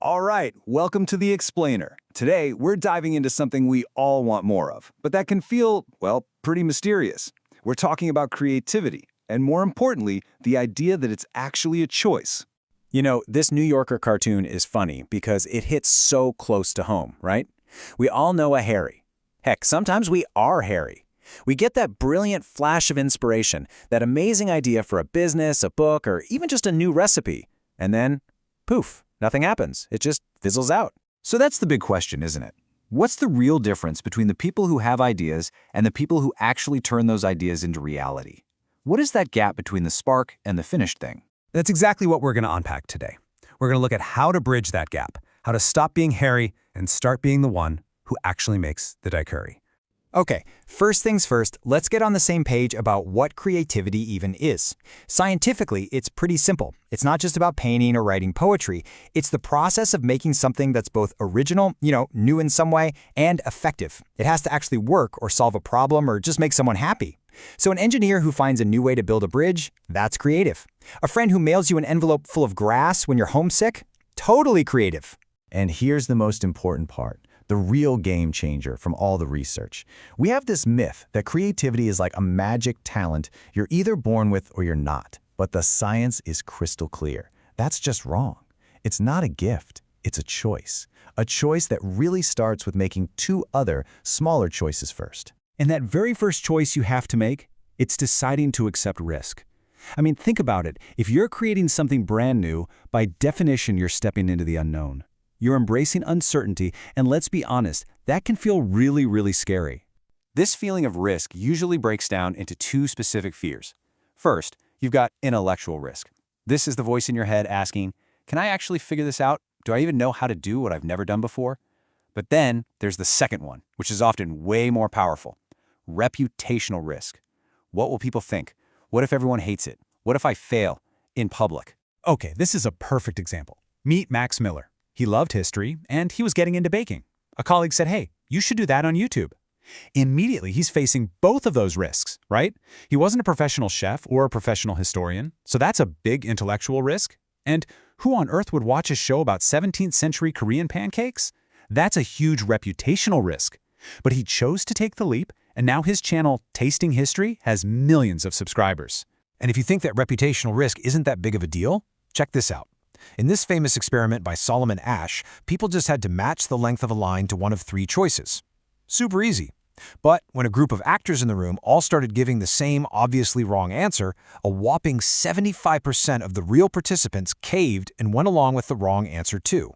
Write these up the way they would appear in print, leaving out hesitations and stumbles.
All right, welcome to The Explainer. Today, we're diving into something we all want more of, but that can feel, well, pretty mysterious. We're talking about creativity, and more importantly, the idea that it's actually a choice. You know, this New Yorker cartoon is funny because it hits so close to home, right? We all know a Harry. Heck, sometimes we are Harry. We get that brilliant flash of inspiration, that amazing idea for a business, a book, or even just a new recipe. And then, poof, nothing happens. It just fizzles out. So that's the big question, isn't it? What's the real difference between the people who have ideas and the people who actually turn those ideas into reality? What is that gap between the spark and the finished thing? That's exactly what we're going to unpack today. We're going to look at how to bridge that gap, how to stop being Harry and start being the one who actually makes the daiquiri. Okay, first things first, let's get on the same page about what creativity even is. Scientifically, it's pretty simple. It's not just about painting or writing poetry. It's the process of making something that's both original, new in some way, and effective. It has to actually work or solve a problem or just make someone happy. So an engineer who finds a new way to build a bridge, that's creative. A friend who mails you an envelope full of grass when you're homesick, totally creative. And here's the most important part. The real game changer from all the research. We have this myth that creativity is like a magic talent you're either born with or you're not. But the science is crystal clear. That's just wrong. It's not a gift. It's a choice. A choice that really starts with making two other, smaller choices first. And that very first choice you have to make, it's deciding to accept risk. I mean, think about it. If you're creating something brand new, by definition, you're stepping into the unknown. You're embracing uncertainty, and let's be honest, that can feel really, really scary. This feeling of risk usually breaks down into two specific fears. First, you've got intellectual risk. This is the voice in your head asking, can I actually figure this out? Do I even know how to do what I've never done before? But then there's the second one, which is often way more powerful. Reputational risk. What will people think? What if everyone hates it? What if I fail in public? Okay, this is a perfect example. Meet Max Miller. He loved history, and he was getting into baking. A colleague said, hey, you should do that on YouTube. Immediately, he's facing both of those risks, right? He wasn't a professional chef or a professional historian, so that's a big intellectual risk. And who on earth would watch a show about 17th century Korean pancakes? That's a huge reputational risk. But he chose to take the leap, and now his channel, Tasting History, has millions of subscribers. And if you think that reputational risk isn't that big of a deal, check this out. In this famous experiment by Solomon Asch, people just had to match the length of a line to one of three choices. Super easy. But when a group of actors in the room all started giving the same obviously wrong answer, a whopping 75% of the real participants caved and went along with the wrong answer too.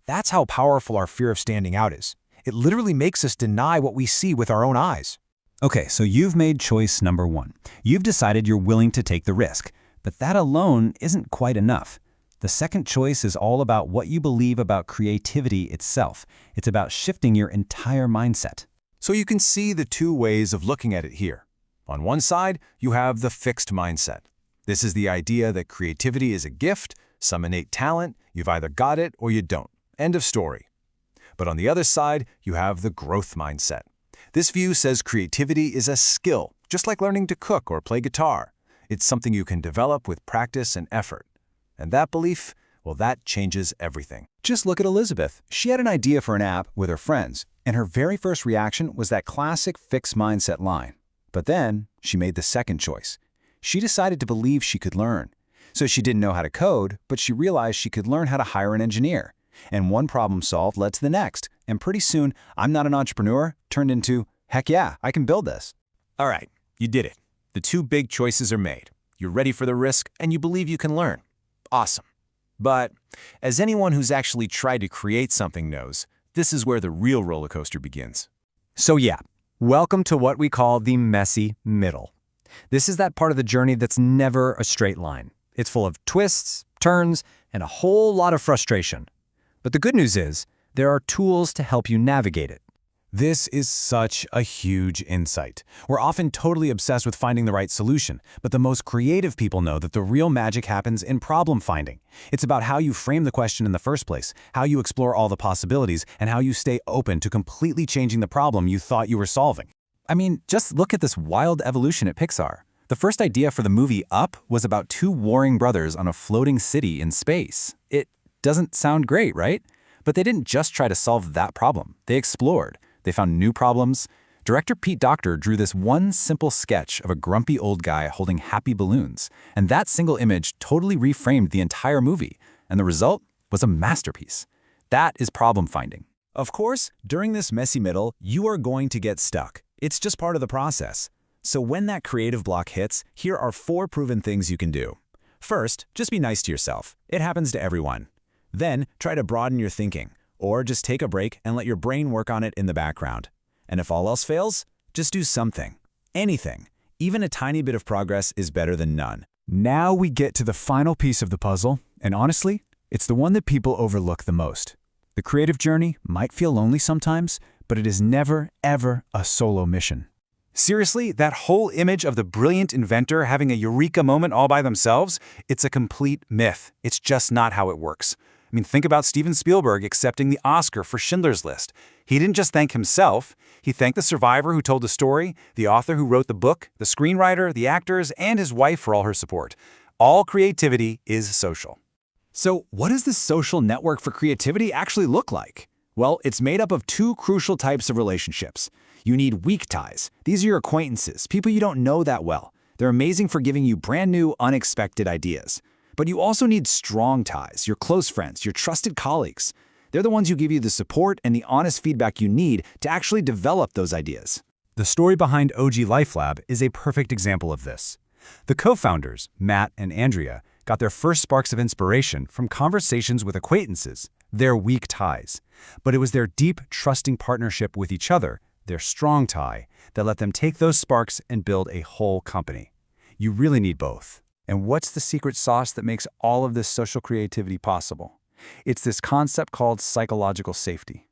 That's how powerful our fear of standing out is. It literally makes us deny what we see with our own eyes. Okay, so you've made choice number one. You've decided you're willing to take the risk. But that alone isn't quite enough. The second choice is all about what you believe about creativity itself. It's about shifting your entire mindset. So you can see the two ways of looking at it here. On one side, you have the fixed mindset. This is the idea that creativity is a gift, some innate talent, you've either got it or you don't. End of story. But on the other side, you have the growth mindset. This view says creativity is a skill, just like learning to cook or play guitar. It's something you can develop with practice and effort. And that belief, well, that changes everything. Just look at Elizabeth. She had an idea for an app with her friends, and her very first reaction was that classic fixed mindset line. But then she made the second choice. She decided to believe she could learn. So she didn't know how to code, but she realized she could learn how to hire an engineer. And one problem solved led to the next. And pretty soon, I'm not an entrepreneur turned into, heck yeah, I can build this. All right, you did it. The two big choices are made. You're ready for the risk, and you believe you can learn. Awesome. But as anyone who's actually tried to create something knows, this is where the real roller coaster begins. So yeah, welcome to what we call the messy middle. This is that part of the journey that's never a straight line. It's full of twists, turns, and a whole lot of frustration. But the good news is, there are tools to help you navigate it. This is such a huge insight. We're often totally obsessed with finding the right solution, but the most creative people know that the real magic happens in problem finding. It's about how you frame the question in the first place, how you explore all the possibilities, and how you stay open to completely changing the problem you thought you were solving. I mean, just look at this wild evolution at Pixar. The first idea for the movie Up was about two warring brothers on a floating city in space. It Doesn't sound great, right? But they didn't just try to solve that problem. They explored. They found new problems. Director Pete Docter drew this one simple sketch of a grumpy old guy holding happy balloons, and that single image totally reframed the entire movie, and the result was a masterpiece. That is problem finding. Of course, during this messy middle, you are going to get stuck. It's just part of the process. So when that creative block hits, here are 4 proven things you can do. First, just be nice to yourself. It happens to everyone. Then, try to broaden your thinking, or just take a break and let your brain work on it in the background. And if all else fails, just do something. Anything. Even a tiny bit of progress is better than none. Now we get to the final piece of the puzzle, and honestly, it's the one that people overlook the most. The creative journey might feel lonely sometimes, but it is never, ever a solo mission. Seriously, that whole image of the brilliant inventor having a eureka moment all by themselves, it's a complete myth. It's just not how it works. I mean, think about Steven Spielberg accepting the Oscar for Schindler's List. He didn't just thank himself. He thanked the survivor who told the story, the author who wrote the book, the screenwriter, the actors, and his wife for all her support. All creativity is social. So what does this social network for creativity actually look like? Well, it's made up of 2 crucial types of relationships. You need weak ties. These are your acquaintances, people you don't know that well. They're amazing for giving you brand new, unexpected ideas. But you also need strong ties, your close friends, your trusted colleagues. They're the ones who give you the support and the honest feedback you need to actually develop those ideas. The story behind OG Life Lab is a perfect example of this. The co-founders, Matt and Andrea, got their first sparks of inspiration from conversations with acquaintances, their weak ties. But it was their deep, trusting partnership with each other, their strong tie, that let them take those sparks and build a whole company. You really need both. And what's the secret sauce that makes all of this social creativity possible? It's this concept called psychological safety.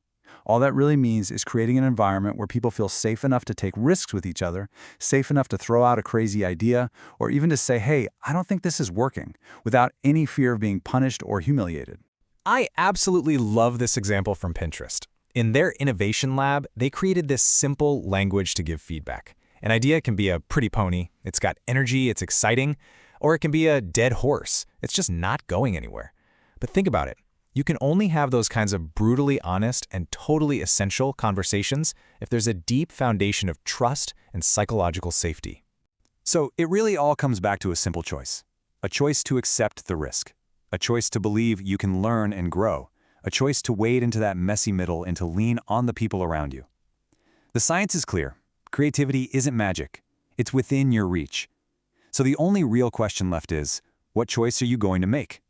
All that really means is creating an environment where people feel safe enough to take risks with each other, safe enough to throw out a crazy idea, or even to say, hey, I don't think this is working, without any fear of being punished or humiliated. I absolutely love this example from Pinterest. In their innovation lab, they created this simple language to give feedback. An idea can be a pretty pony, it's got energy, it's exciting, or it can be a dead horse. It's just not going anywhere. But think about it. You can only have those kinds of brutally honest and totally essential conversations if there's a deep foundation of trust and psychological safety. So it really all comes back to a simple choice. A choice to accept the risk. A choice to believe you can learn and grow. A choice to wade into that messy middle and to lean on the people around you. The science is clear. Creativity isn't magic. It's within your reach. So the only real question left is, what choice are you going to make?